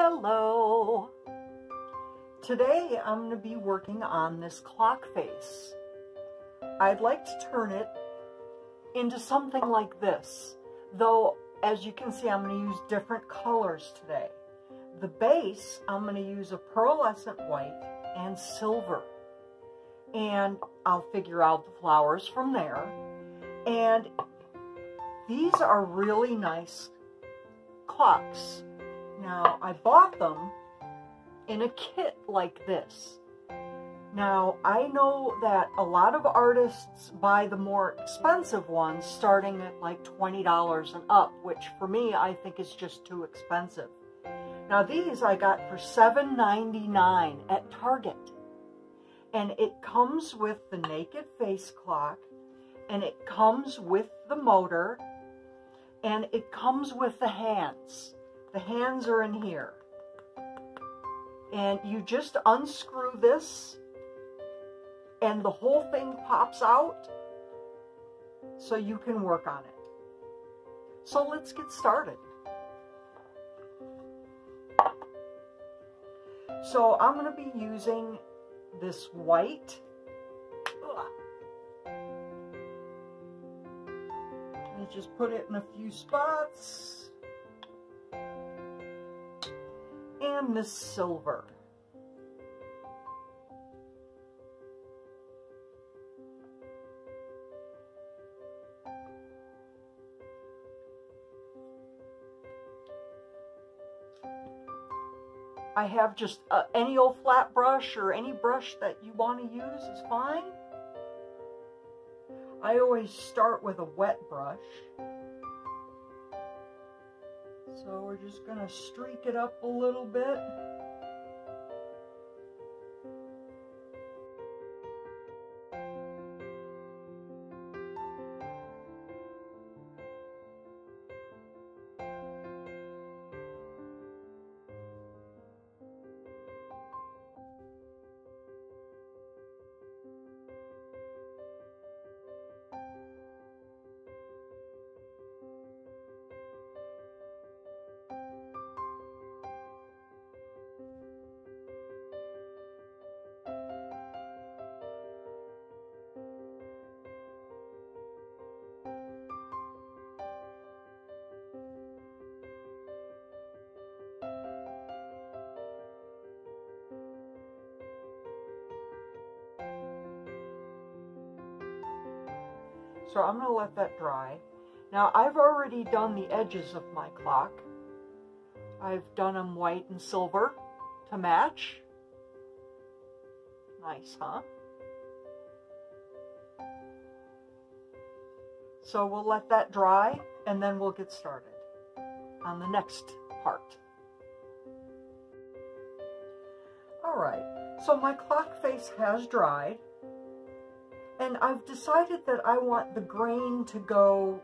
Hello! Today I'm going to be working on this clock face. I'd like to turn it into something like this, though as you can see I'm going to use different colors today. The base I'm going to use a pearlescent white and silver, and I'll figure out the flowers from there. And these are really nice clocks. Now, I bought them in a kit like this. Now, I know that a lot of artists buy the more expensive ones starting at like $20 and up, which for me, I think is just too expensive. Now, these I got for $7.99 at Target. And it comes with the naked face clock, and it comes with the motor, and it comes with the hands. The hands are in here. And you just unscrew this, and the whole thing pops out, so you can work on it. So let's get started. So I'm going to be using this white. And just put it in a few spots. And this silver. I have just any old flat brush or any brush that you want to use is fine. I always start with a wet brush. So we're just going to streak it up a little bit. So I'm going to let that dry. Now I've already done the edges of my clock. I've done them white and silver to match. Nice, huh? So we'll let that dry and then we'll get started on the next part. Alright, so my clock face has dried. And I've decided that I want the grain to go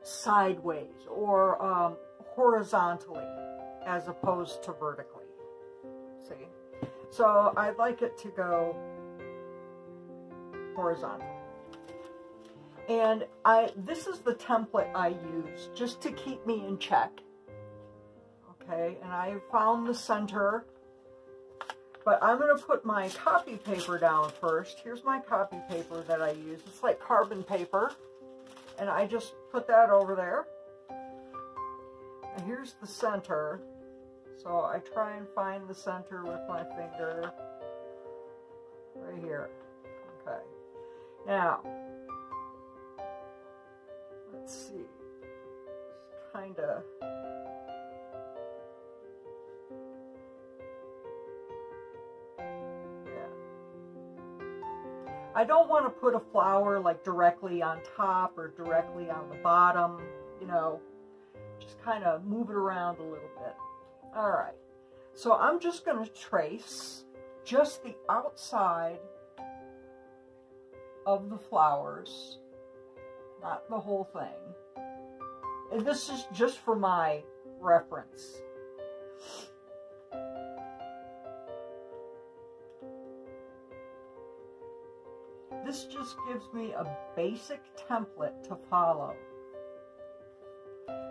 sideways or horizontally as opposed to vertically. See? So I'd like it to go horizontal. And this is the template I use just to keep me in check. Okay, and I found the center. But I'm going to put my copy paper down first. Here's my copy paper that I use. It's like carbon paper. And I just put that over there. And here's the center. So I try and find the center with my finger. Right here. Okay. Now, let's see. Just kind of... I don't want to put a flower like directly on top or directly on the bottom, you know, just kind of move it around a little bit. All right, so I'm just going to trace just the outside of the flowers, not the whole thing. And this is just for my reference. This just gives me a basic template to follow.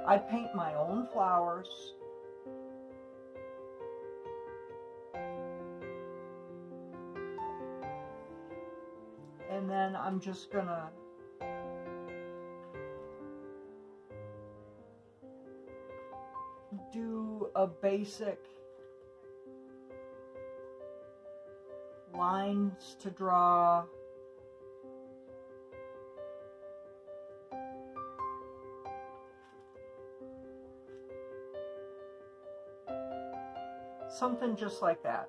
I paint my own flowers. And then I'm just gonna do a basic lines to draw. Something just like that.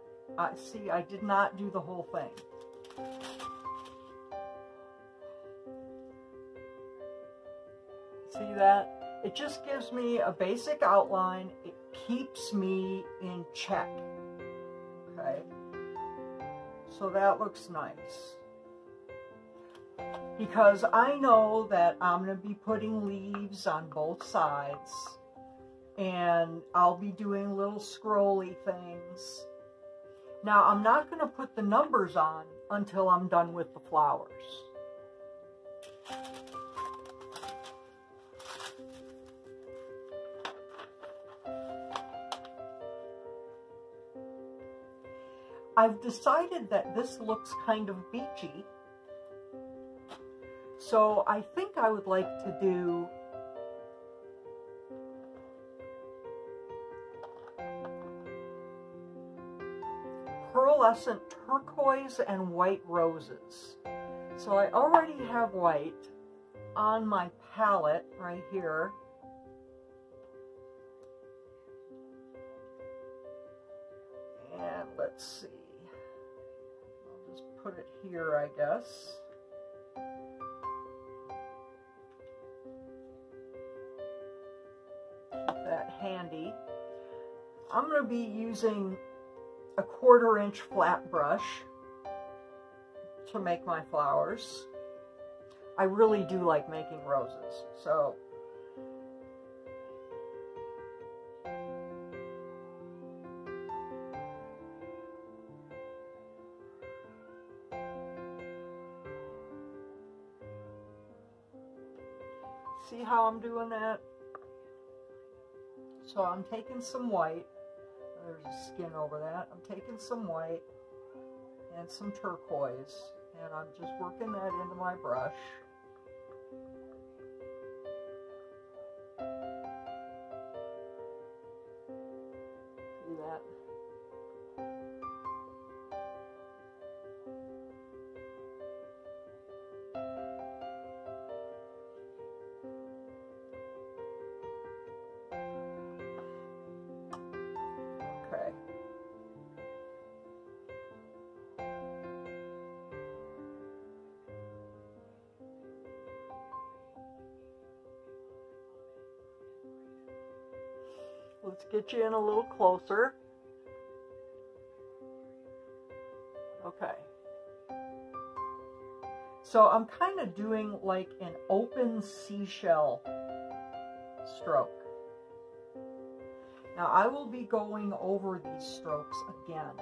See, I did not do the whole thing. See that? It just gives me a basic outline. It keeps me in check. Okay? So that looks nice. Because I know that I'm going to be putting leaves on both sides. And I'll be doing little scrolly things. Now, I'm not going to put the numbers on until I'm done with the flowers. I've decided that this looks kind of beachy. So I think I would like to do pearlescent turquoise and white roses. So I already have white on my palette right here. And let's see. I'll just put it here, I guess. Keep that handy. I'm going to be using a 1/4 inch flat brush to make my flowers. I really do like making roses, so see how I'm doing that? So I'm taking some white. There's a skin over that. I'm taking some white and some turquoise, and I'm just working that into my brush. See that? Okay. Let's get you in a little closer. Okay. So I'm kind of doing like an open seashell stroke. Now I will be going over these strokes again.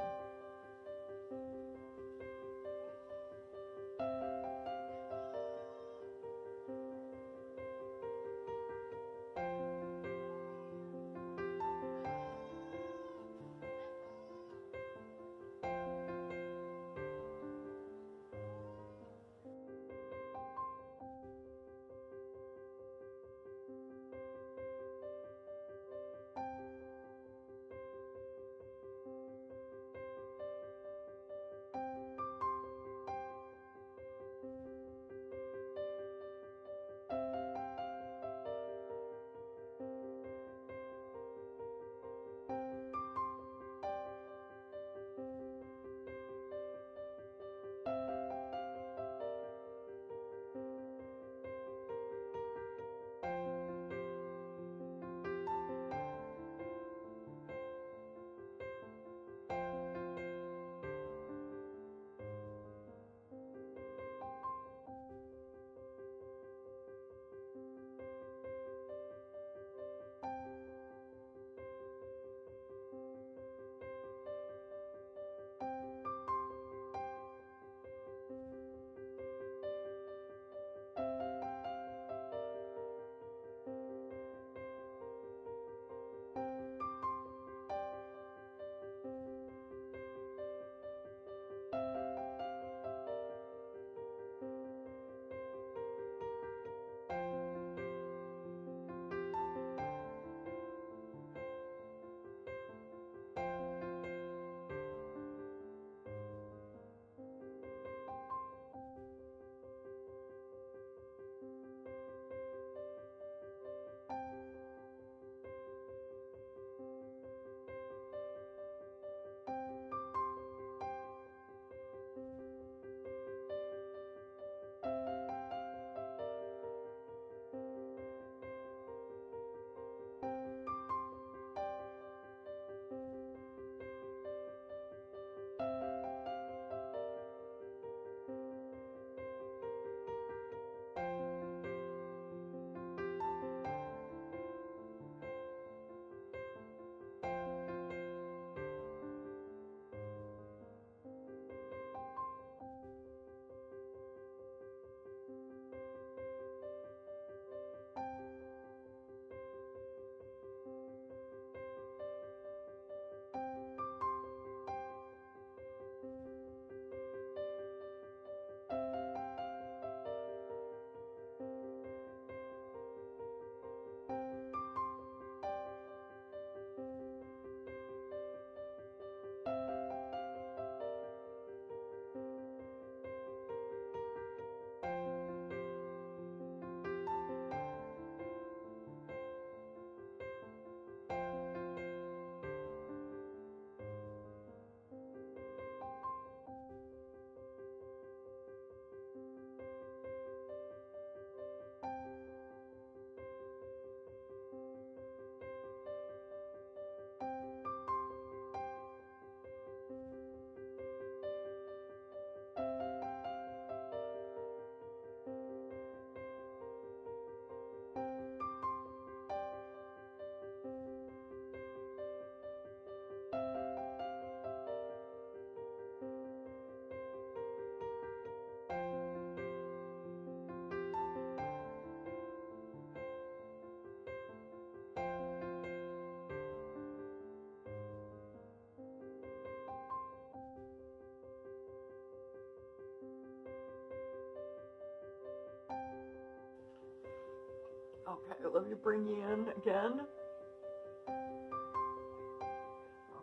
Okay, let me bring you in again.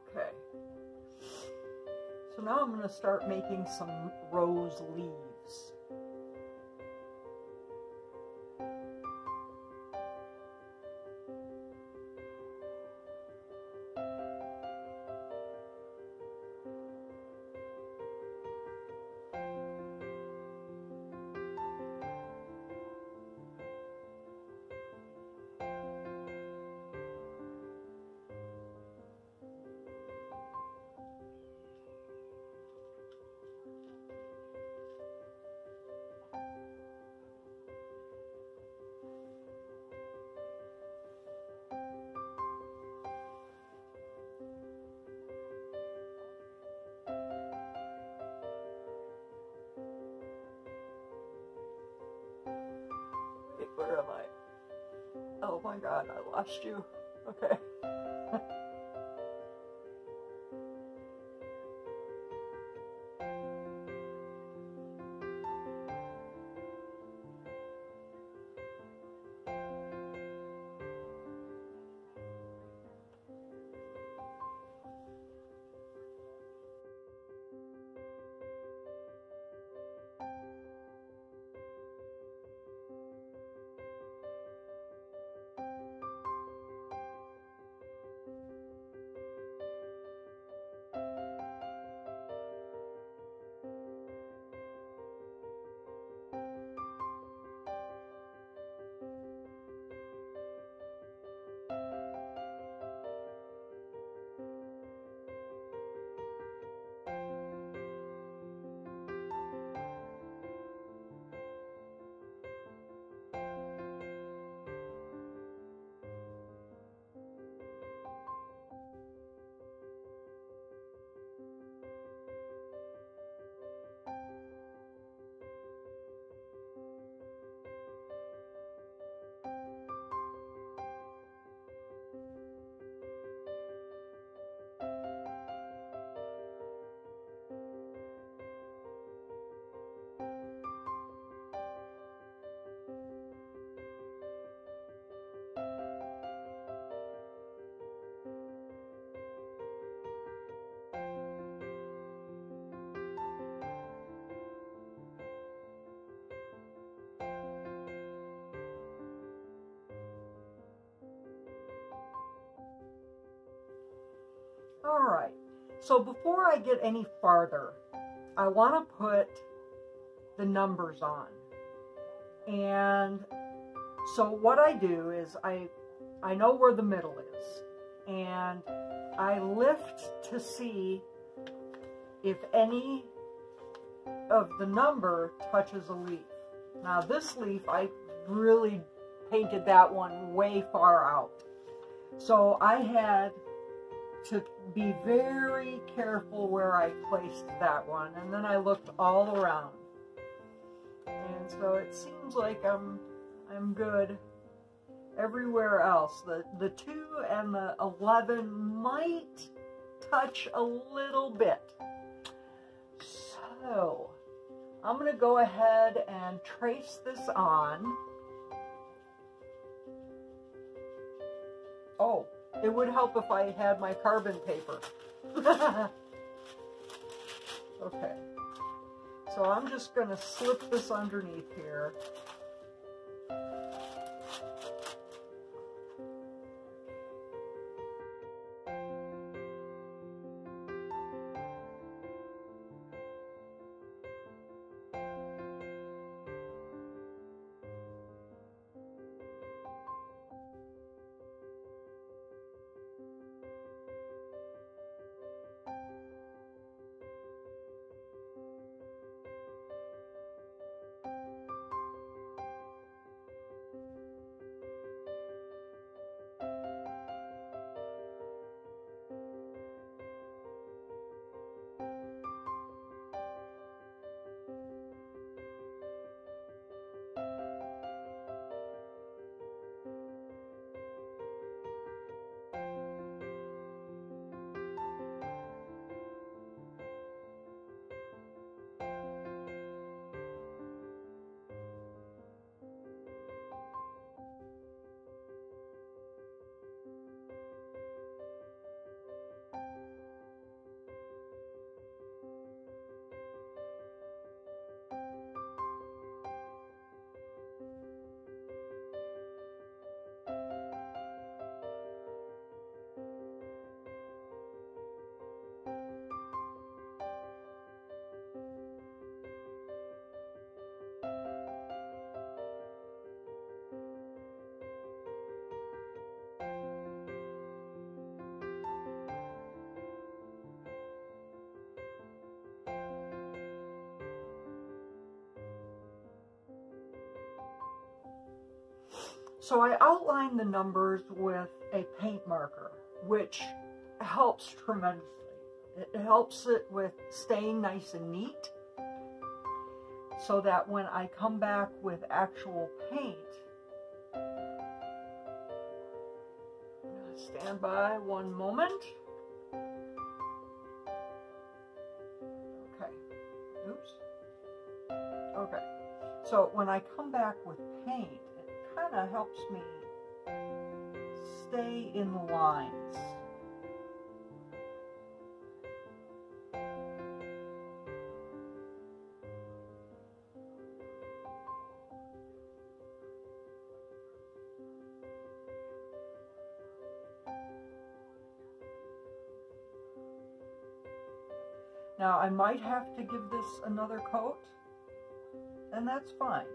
Okay. So now I'm going to start making some rose leaves. Wait, where am I? Oh my god, I lost you. Okay. Alright, so before I get any farther, I want to put the numbers on. And so what I do is I know where the middle is, and I lift to see if any of the number touches a leaf. Now this leaf, I really painted that one way far out. So I had to be very careful where I placed that one, and then I looked all around. And so it seems like I'm good everywhere else. The 2 and the 11 might touch a little bit. So I'm going to go ahead and trace this on. Oh, it would help if I had my carbon paper. Okay. So I'm just going to slip this underneath here. So I outline the numbers with a paint marker, which helps tremendously. It helps it with staying nice and neat, so that when I come back with actual paint, stand by one moment. Okay, oops. Okay, so when I come back with paint, it kind of helps me stay in the lines. Now, I might have to give this another coat, and that's fine.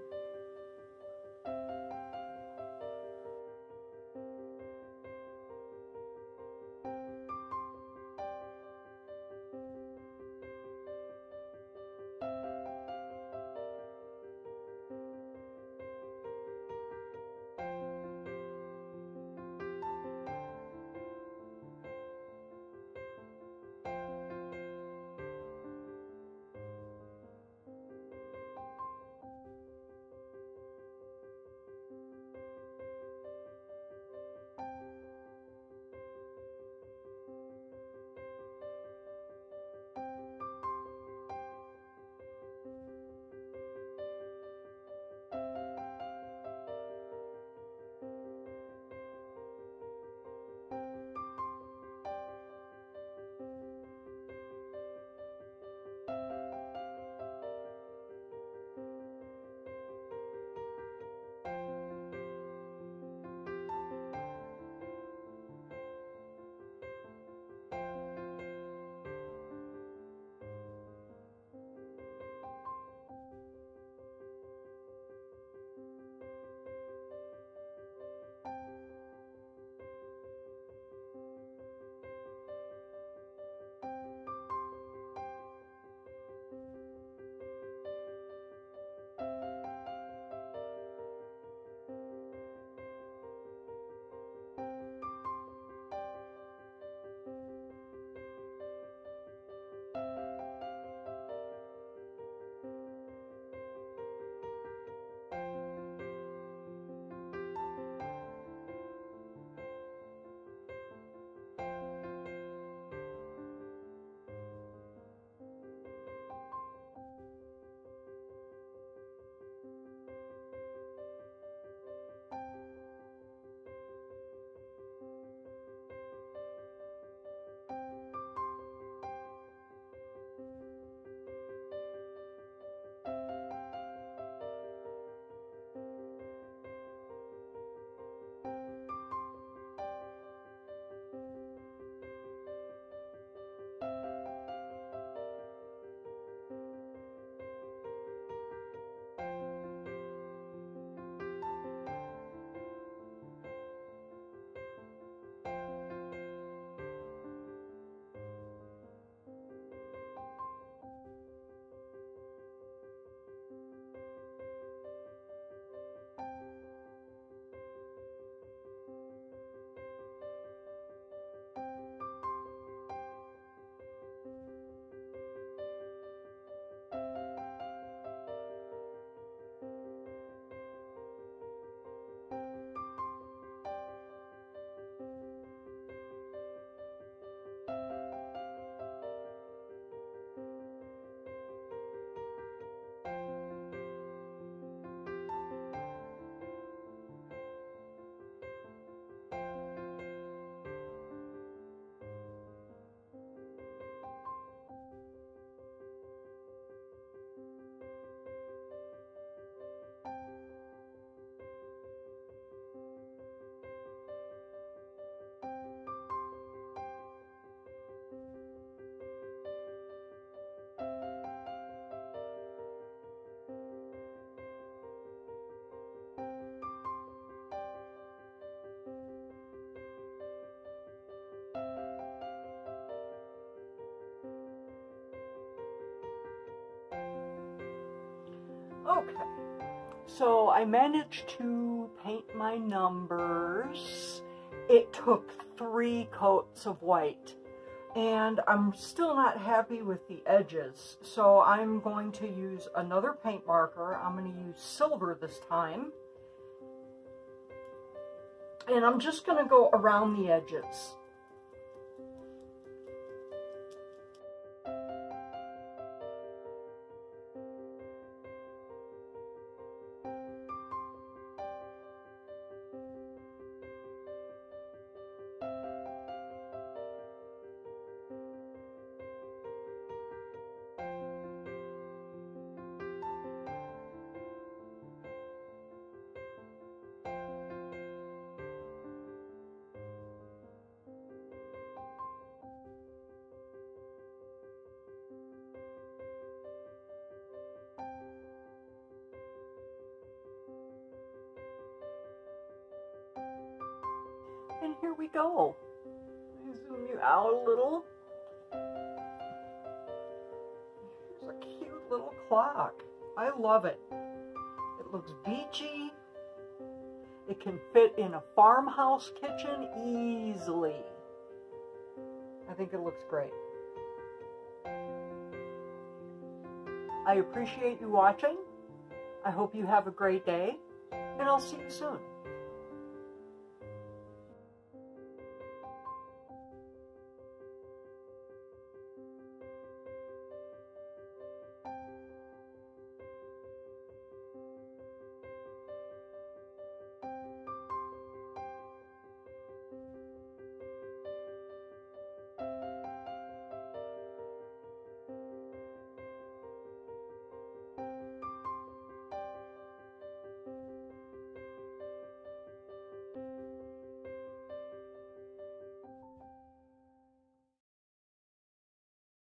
Okay, so I managed to paint my numbers. It took 3 coats of white, and I'm still not happy with the edges, so I'm going to use another paint marker. I'm going to use silver this time, and I'm just going to go around the edges. And here we go. Let me zoom you out a little. Here's a cute little clock. I love it. It looks beachy. It can fit in a farmhouse kitchen easily. I think it looks great. I appreciate you watching. I hope you have a great day, and I'll see you soon.